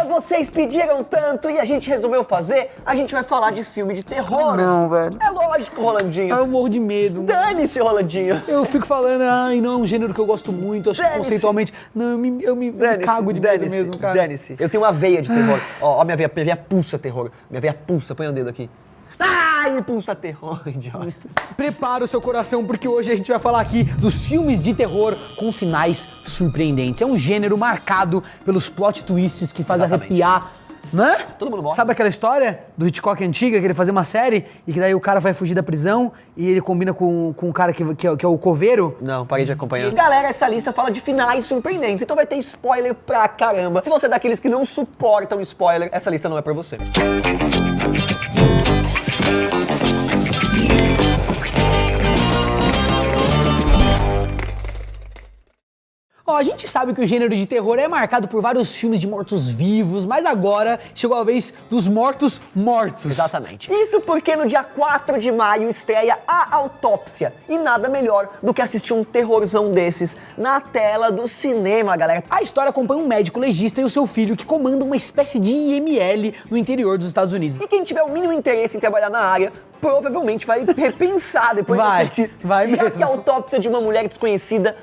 vocês pediram tanto e a gente resolveu fazer, a gente vai falar de filme de terror. Não, velho. É lógico, Rolandinho. Eu morro de medo. Dane-se, Rolandinho. Eu fico falando, ai, não é um gênero que eu gosto muito, acho que conceitualmente. Não, eu me cago de medo mesmo, cara. Dane-se. Eu tenho uma veia de terror. Ó, minha veia pulsa terror. Minha veia pulsa, põe o dedo aqui. Ai, pulsa terror, idiota. Prepara o seu coração, porque hoje a gente vai falar aqui dos filmes de terror com finais surpreendentes. É um gênero marcado pelos plot twists que faz arrepiar, né? Todo mundo morre. Sabe aquela história do Hitchcock antiga, que ele fazia uma série e que daí o cara vai fugir da prisão e ele combina com um cara que é o coveiro? Não, parei de acompanhar. Galera, essa lista fala de finais surpreendentes, então vai ter spoiler pra caramba. Se você é daqueles que não suportam spoiler, essa lista não é pra você. Ó, a gente sabe que o gênero de terror é marcado por vários filmes de mortos-vivos, mas agora chegou a vez dos mortos-mortos. Exatamente. Isso porque no dia 4 de maio estreia A Autópsia. E nada melhor do que assistir um terrorzão desses na tela do cinema, galera. A história acompanha um médico legista e o seu filho que comandam uma espécie de IML no interior dos Estados Unidos. E quem tiver o mínimo interesse em trabalhar na área, provavelmente vai repensar depois de assistir. Vai já mesmo. que a autópsia de uma mulher desconhecida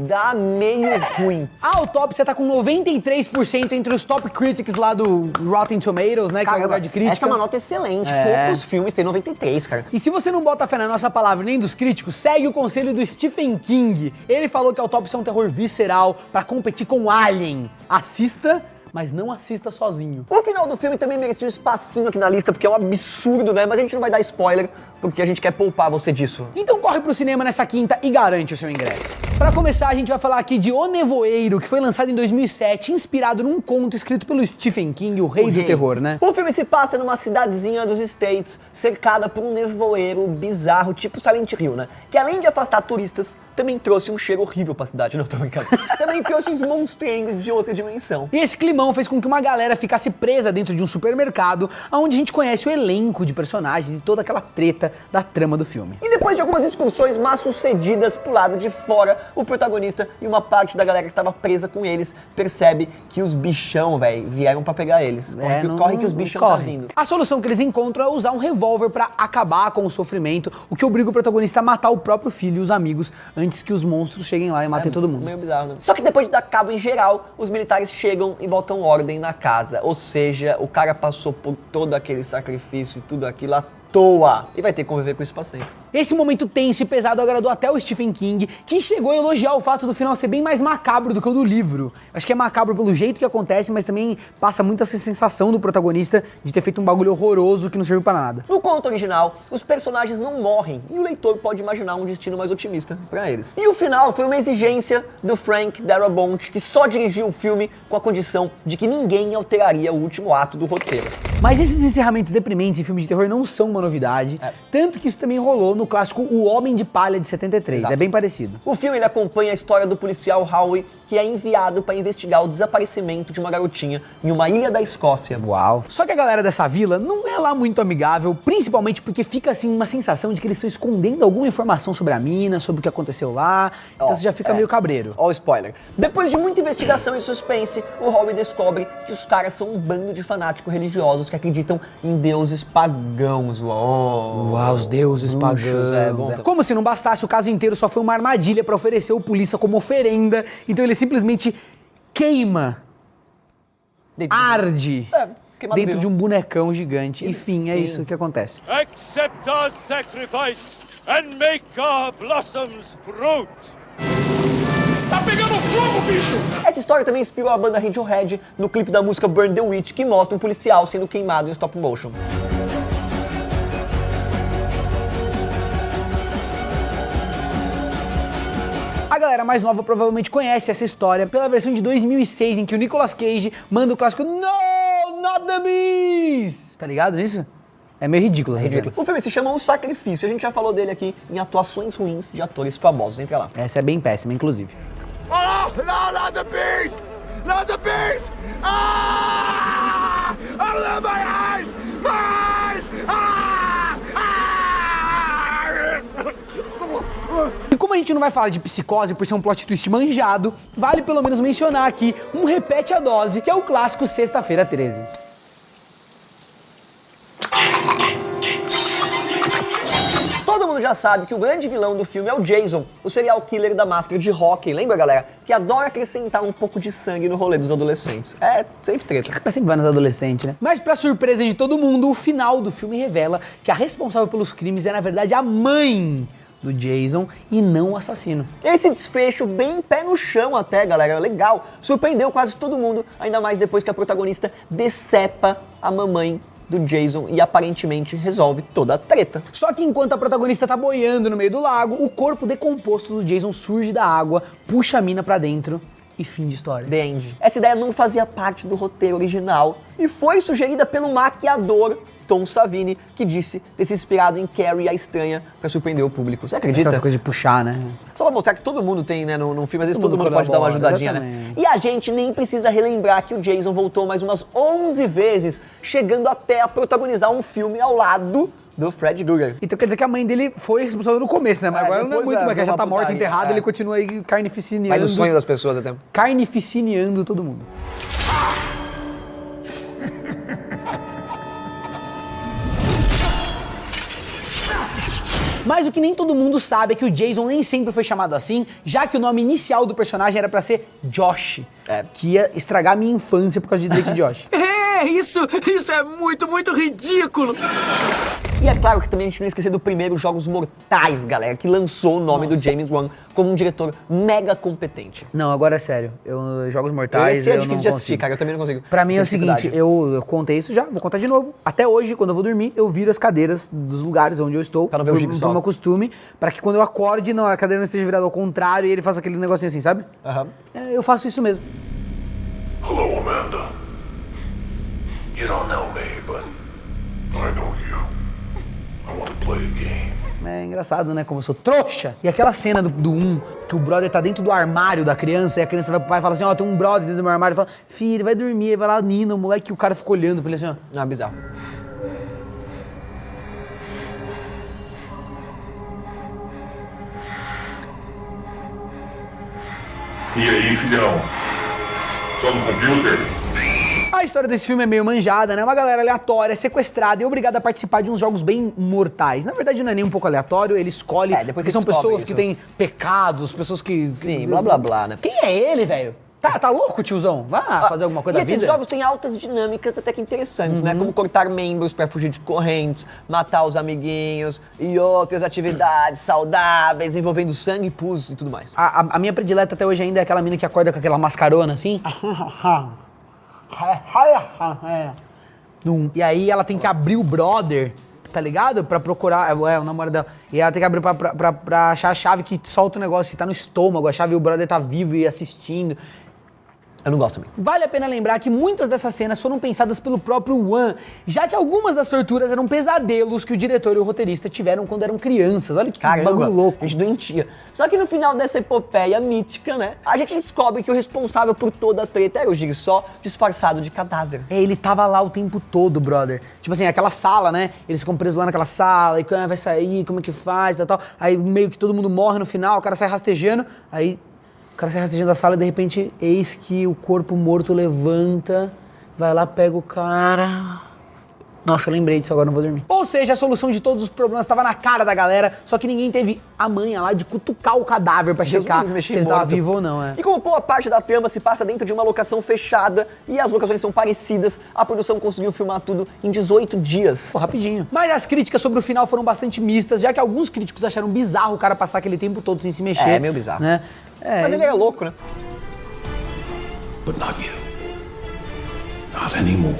dá meio ruim. A Autópsia tá com 93% entre os top critics lá do Rotten Tomatoes, né, que é o lugar de crítica. Essa é uma nota excelente. Poucos filmes têm 93, cara. E se você não bota fé na nossa palavra nem dos críticos, segue o conselho do Stephen King. Ele falou que a Autópsia é um terror visceral pra competir com Alien. Assista, mas não assista sozinho. O final do filme também merecia um espacinho aqui na lista, porque é um absurdo, né? Mas a gente não vai dar spoiler, porque a gente quer poupar você disso. Então corre pro cinema nessa quinta e garante o seu ingresso. Pra começar, a gente vai falar aqui de O Nevoeiro, que foi lançado em 2007, inspirado num conto escrito pelo Stephen King, o rei do terror, né? O filme se passa numa cidadezinha dos States, cercada por um nevoeiro bizarro, tipo Silent Hill, né? Que além de afastar turistas, também trouxe um cheiro horrível pra cidade. Não, tô brincando. Também trouxe uns monstrenhos de outra dimensão. E esse climão fez com que uma galera ficasse presa dentro de um supermercado, onde a gente conhece o elenco de personagens e toda aquela treta da trama do filme. E depois de algumas excursões mal sucedidas pro lado de fora, o protagonista e uma parte da galera que tava presa com eles percebe que os bichão, velho, vieram pra pegar eles. Corre que os bichão tá vindo. A solução que eles encontram é usar um revólver pra acabar com o sofrimento, o que obriga o protagonista a matar o próprio filho e os amigos antes que os monstros cheguem lá e matem todo mundo. Meio bizarro, né? Só que depois de dar cabo em geral, os militares chegam e botam ordem na casa. Ou seja, o cara passou por todo aquele sacrifício e tudo aquilo à toa. E vai ter que conviver com isso pra sempre. Esse momento tenso e pesado agradou até o Stephen King, que chegou a elogiar o fato do final ser bem mais macabro do que o do livro. Acho que é macabro pelo jeito que acontece, mas também passa muito essa sensação do protagonista de ter feito um bagulho horroroso que não serviu pra nada. No conto original, os personagens não morrem e o leitor pode imaginar um destino mais otimista pra eles. E o final foi uma exigência do Frank Darabont, que só dirigiu o filme com a condição de que ninguém alteraria o último ato do roteiro. Mas esses encerramentos deprimentes em filmes de terror não são uma novidade, tanto que isso também rolou no clássico O Homem de Palha de 73, Exato. É bem parecido. O filme ele acompanha a história do policial Howie, que é enviado para investigar o desaparecimento de uma garotinha em uma ilha da Escócia. Uau! Só que a galera dessa vila não é lá muito amigável, principalmente porque fica assim uma sensação de que eles estão escondendo alguma informação sobre a mina, sobre o que aconteceu lá, então você já fica meio cabreiro. Ó o spoiler. Depois de muita investigação e suspense, o Howie descobre que os caras são um bando de fanáticos religiosos que acreditam em deuses pagãos. Uau, os deuses pagãos. Como se não bastasse, o caso inteiro só foi uma armadilha pra oferecer o polícia como oferenda, então ele simplesmente queima, arde dentro de um bonecão gigante. Enfim, é isso que acontece. Accept our sacrifice and make our blossoms fruit. Tá pegando fogo, bicho! Essa história também inspirou a banda Radiohead no clipe da música Burn the Witch, que mostra um policial sendo queimado em stop motion. A galera mais nova provavelmente conhece essa história pela versão de 2006, em que o Nicolas Cage manda o clássico No, not the bees! Tá ligado nisso? É meio ridículo. O filme se chama O Sacrifício, a gente já falou dele aqui em atuações ruins de atores famosos, entra lá. Essa é bem péssima, inclusive. Oh, no, not the bees! Not the bees! Ah! Oh, my eyes! My eyes! Ah! Ah! E como como a gente não vai falar de Psicose por ser um plot twist manjado, vale pelo menos mencionar aqui um repete a dose, que é o clássico Sexta-feira 13. Todo mundo já sabe que o grande vilão do filme é o Jason, o serial killer da máscara de hóquei, lembra, galera? Que adora acrescentar um pouco de sangue no rolê dos adolescentes. É, sempre treta. O cara sempre vai nos adolescentes, né? Mas pra surpresa de todo mundo, o final do filme revela que a responsável pelos crimes é, na verdade, a mãe do Jason e não o assassino. Esse desfecho bem pé no chão até, galera, legal. Surpreendeu quase todo mundo, ainda mais depois que a protagonista decepa a mamãe do Jason e aparentemente resolve toda a treta. Só que enquanto a protagonista tá boiando no meio do lago, o corpo decomposto do Jason surge da água, puxa a mina pra dentro e fim de história. The End. Essa ideia não fazia parte do roteiro original e foi sugerida pelo maquiador Tom Savini, que disse ter se inspirado em Carrie a Estranha pra surpreender o público. Você acredita? Essa coisa de puxar, né? Só pra mostrar que todo mundo tem, né, num filme, às vezes todo mundo pode dar uma colabora, ajudadinha, exatamente. né? E a gente nem precisa relembrar que o Jason voltou mais umas 11 vezes, chegando até a protagonizar um filme ao lado do Fred Krueger. Então quer dizer que a mãe dele foi responsável no começo, né? Mas agora não é depois muito, mas que ela já tá uma morta, putaria, enterrada, é. ele continua aí carnificineando. Mas o sonho das pessoas até. Carnificineando todo mundo. Mas o que nem todo mundo sabe é que o Jason nem sempre foi chamado assim, já que o nome inicial do personagem era pra ser Josh, que ia estragar a minha infância por causa de Drake e Josh. Isso é muito ridículo. E é claro que também a gente não esquecer do primeiro Jogos Mortais, galera, que lançou o nome do James Wan como um diretor mega competente. Não, agora é sério. Jogos Mortais, Esse é eu difícil não de assistir, consigo. cara, eu também não consigo. Pra mim é o Tenho seguinte, dificuldade. eu contei isso já, vou contar de novo. Até hoje, quando eu vou dormir, eu viro as cadeiras dos lugares onde eu estou. Pra não ver o Jigsaw. Por meu costume, pra que quando eu acorde, não, a cadeira não esteja virada ao contrário e ele faça aquele negocinho assim, sabe? Aham. Eu faço isso mesmo. Hello, Amanda. You don't know me, but I know you. I want to play a game. É engraçado, né? Como eu sou trouxa. E aquela cena do 1, que o brother tá dentro do armário da criança, e a criança vai pro pai e fala assim, ó, tem um brother dentro do meu armário, e fala, filho, ele vai dormir, aí vai lá, Nina, o moleque, e o cara fica olhando pra ele assim, ó. Ah, bizarro. E aí, filhão? Só no computer? A história desse filme é meio manjada, né? Uma galera aleatória, sequestrada e obrigada a participar de uns jogos bem mortais. Na verdade, não é nem um pouco aleatório, ele escolhe. Depois porque você são descobre pessoas isso. que têm pecados, pessoas que. Sim, blá blá blá, né? Quem é ele, velho? Tá louco, tiozão? Vá fazer alguma coisa E da esses vida? jogos têm altas dinâmicas até que interessantes, né? Como cortar membros pra fugir de correntes, matar os amiguinhos e outras atividades saudáveis envolvendo sangue, pus e tudo mais. A minha predileta até hoje ainda é aquela mina que acorda com aquela mascarona assim. E aí ela tem que abrir o brother, tá ligado? Pra procurar, o namorado dela. E ela tem que abrir pra achar a chave que solta o negócio, que tá no estômago, a chave e o brother tá vivo e assistindo. Eu não gosto também. Vale a pena lembrar que muitas dessas cenas foram pensadas pelo próprio Wan, já que algumas das torturas eram pesadelos que o diretor e o roteirista tiveram quando eram crianças. Olha que bagulho louco. A gente doentia. Só que no final dessa epopeia mítica, né, a gente descobre que o responsável por toda a treta era o Jigsaw disfarçado de cadáver. Ele tava lá o tempo todo, brother. Tipo assim, aquela sala, né? Eles ficam presos lá naquela sala, e quando vai sair, como é que faz, tal. Aí meio que todo mundo morre no final, o cara sai rastejando, aí o cara sai rastejando da sala e de repente, eis que o corpo morto levanta, vai lá, pega o cara. Nossa, eu lembrei disso agora, não vou dormir. Ou seja, a solução de todos os problemas estava na cara da galera, só que ninguém teve a manha lá de cutucar o cadáver pra checar se ele tava vivo ou não, E como boa parte da trama se passa dentro de uma locação fechada e as locações são parecidas, a produção conseguiu filmar tudo em 18 dias. Pô, rapidinho. Mas as críticas sobre o final foram bastante mistas, já que alguns críticos acharam bizarro o cara passar aquele tempo todo sem se mexer. É, meio bizarro. Né? Mas ele era louco, né? But not you. Not anymore.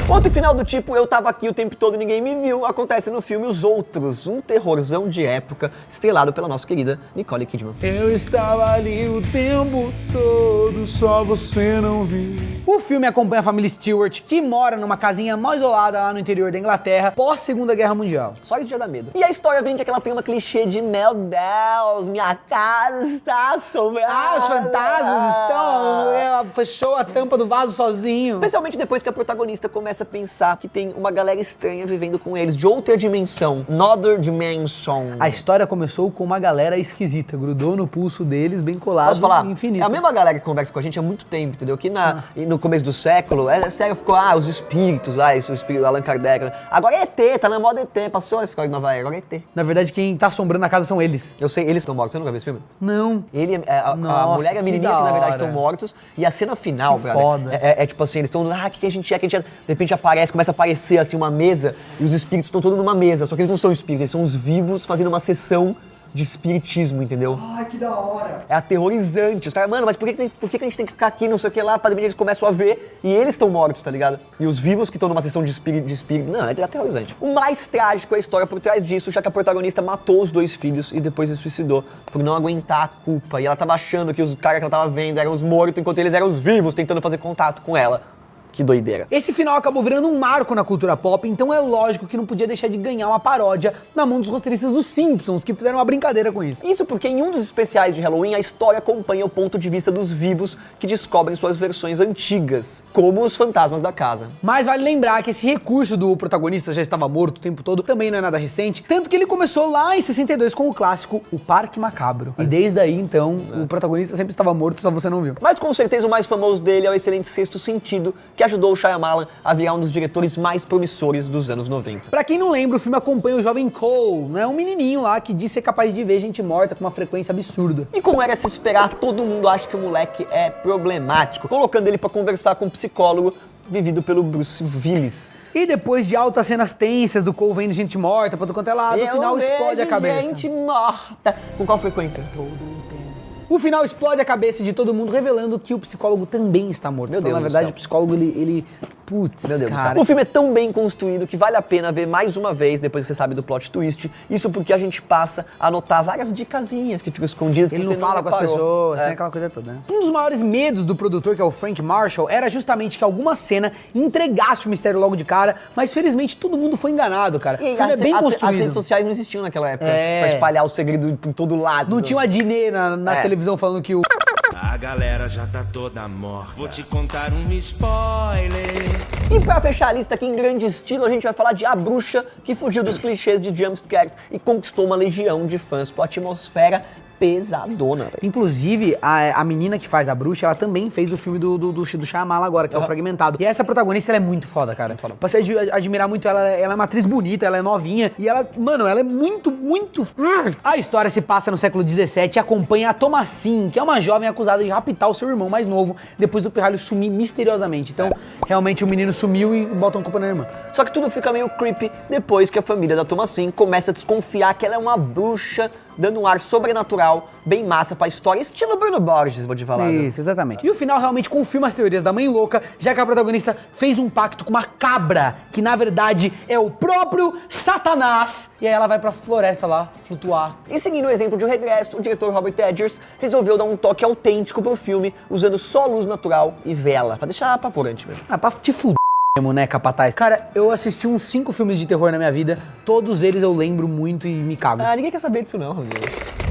Outro final do tipo, eu tava aqui o tempo todo e ninguém me viu, acontece no filme Os Outros, um terrorzão de época, estrelado pela nossa querida Nicole Kidman. Eu estava ali o tempo todo, só você não viu. O filme acompanha a família Stewart, que mora numa casinha mal isolada lá no interior da Inglaterra, pós Segunda Guerra Mundial. Só isso já dá medo. E a história vem de aquela trama clichê de meu Deus, minha casa está assombrada. Ah, os fantasmas estão fechou a tampa do vaso sozinho. Especialmente depois que a protagonista começa a pensar que tem uma galera estranha vivendo com eles, de outra dimensão. Another dimension. A história começou com uma galera esquisita, grudou no pulso deles, bem colado, Posso falar? infinito. É a mesma galera que conversa com a gente há muito tempo, entendeu? Que no começo do século, sério, ficou, os espíritos lá, o espírito Allan Kardec. Agora é ET, tá na moda ET, passou a história de Nova Era, agora é ET. Na verdade, quem tá assombrando a casa são eles. Eu sei, eles estão mortos, você nunca viu esse filme? Não. A Nossa, mulher e a que menininha da que na verdade hora. estão mortos, e a cena final, brother, foda. é tipo assim, eles estão lá, o que a gente é, de repente aparece, começa a aparecer assim uma mesa, e os espíritos estão todos numa mesa, só que eles não são espíritos, eles são os vivos fazendo uma sessão de espiritismo, entendeu? Ai, que da hora. É aterrorizante. Os caras, mano, mas por que a gente tem que ficar aqui, não sei o que lá, pra eles começam a ver e eles estão mortos, tá ligado? E os vivos que estão numa sessão de espírito, não, é aterrorizante. O mais trágico é a história por trás disso, já que a protagonista matou os 2 filhos e depois se suicidou por não aguentar a culpa. E ela tava achando que os caras que ela tava vendo eram os mortos, enquanto eles eram os vivos, tentando fazer contato com ela. Que doideira. Esse final acabou virando um marco na cultura pop, então é lógico que não podia deixar de ganhar uma paródia na mão dos roteiristas dos Simpsons, que fizeram uma brincadeira com isso. Isso porque em um dos especiais de Halloween a história acompanha o ponto de vista dos vivos que descobrem suas versões antigas, como os fantasmas da casa. Mas vale lembrar que esse recurso do protagonista já estava morto o tempo todo também não é nada recente, tanto que ele começou lá em 62 com o clássico O Parque Macabro. E desde aí, então, o protagonista sempre estava morto, só você não viu. Mas com certeza o mais famoso dele é o excelente Sexto Sentido, que ajudou o Shyamalan a virar um dos diretores mais promissores dos anos 90. Pra quem não lembra, o filme acompanha o jovem Cole, né? Um menininho lá que diz ser capaz de ver gente morta com uma frequência absurda. E como era de se esperar, todo mundo acha que o moleque é problemático, colocando ele pra conversar com um psicólogo vivido pelo Bruce Willis. E depois de altas cenas tensas do Cole vendo gente morta pra todo quanto é lado, no final explode a cabeça. Gente morta. Com qual frequência? O final explode a cabeça de todo mundo, revelando que o psicólogo também está morto. Meu Então, Deus na do verdade, céu. o psicólogo, ele... Putz, Meu Deus do cara. céu. O filme é tão bem construído que vale a pena ver mais uma vez, depois que você sabe do plot twist. Isso porque a gente passa a notar várias dicasinhas que ficam escondidas. Ele que não você fala com as reparou. pessoas, É. tem aquela coisa toda, né? Um dos maiores medos do produtor, que é o Frank Marshall, era justamente que alguma cena entregasse o mistério logo de cara, mas felizmente todo mundo foi enganado, cara. E O filme é bem as construído. redes sociais não existiam naquela época É. pra espalhar o segredo por todo lado. Não tinha uma Dinê na É. televisão falando que o... A galera já tá toda morta. Vou te contar um spoiler. E pra fechar a lista aqui em grande estilo, a gente vai falar de A Bruxa, que fugiu dos clichês de jumpscares e conquistou uma legião de fãs com a atmosfera pesadona, velho. Inclusive, a menina que faz a bruxa, ela também fez o filme do Shyamalan agora, que é o Fragmentado. E essa protagonista, ela é muito foda, cara. Pra você admirar muito ela é uma atriz bonita, ela é novinha. E ela, mano, ela é muito... A história se passa no século XVII e acompanha a Thomasine, que é uma jovem acusada de raptar o seu irmão mais novo, depois do pirralho sumir misteriosamente. Então, realmente, o menino sumiu e botam culpa na irmã. Só que tudo fica meio creepy depois que a família da Thomasine começa a desconfiar que ela é uma bruxa, dando um ar sobrenatural, bem massa pra história, estilo Bruno Borges, vou te falar. viu? Isso, exatamente. E o final realmente confirma as teorias da mãe louca, já que a protagonista fez um pacto com uma cabra, que na verdade é o próprio Satanás. E aí ela vai pra floresta lá, flutuar. E seguindo o exemplo de O Regresso, o diretor Robert Eggers resolveu dar um toque autêntico pro filme, usando só luz natural e vela, pra deixar apavorante mesmo. Ah, pra te fuder mesmo, né, capataz? Cara, eu assisti uns 5 filmes de terror na minha vida, todos eles eu lembro muito e me cago. Ah, ninguém quer saber disso não, Rodrigo.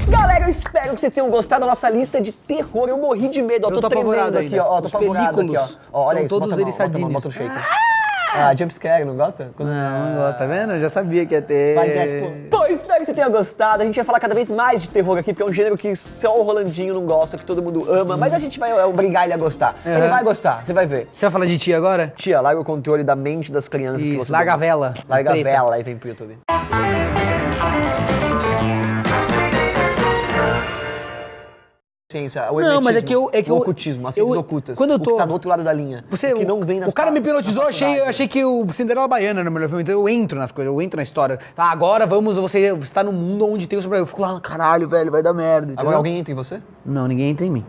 Galera, eu espero que vocês tenham gostado da nossa lista de terror. Eu morri de medo, ó, Eu tô tremendo apavorado aqui, ainda. ó, tô Os apavorado aqui, ó. películos Ó, olha estão isso, todos bota a mão, eles bota a mão, sadios. bota o shaker. Ah, jumpscare, não gosta? Quando- Não, tá vendo? Eu já sabia que ia ter. Vai direto, pô. Pô, espero que você tenha gostado. A gente vai falar cada vez mais de terror aqui, porque é um gênero que só o Rolandinho não gosta, que todo mundo ama, mas a gente vai obrigar ele a gostar. Ele vai gostar, você vai ver. Você vai falar de ti agora? Tia, larga o controle da mente das crianças que Isso, você larga a domina. vela. Larga a Preta. vela e vem pro YouTube. Ciência, o Não, mas é hermetismo, que eu- o ocultismo, as ciências ocultas, quando eu o tô- que tá do outro lado da linha, Você, o que não vem nas o cara me na hipnotizou, faculdade. achei que o Cinderela Baiana era o melhor filme, então eu entro nas coisas, eu entro na história. Tá, agora você está no mundo onde tem o sobrenatural. Eu fico lá, caralho, velho, vai dar merda, entendeu? Agora alguém entra em você? Não, ninguém entra em mim.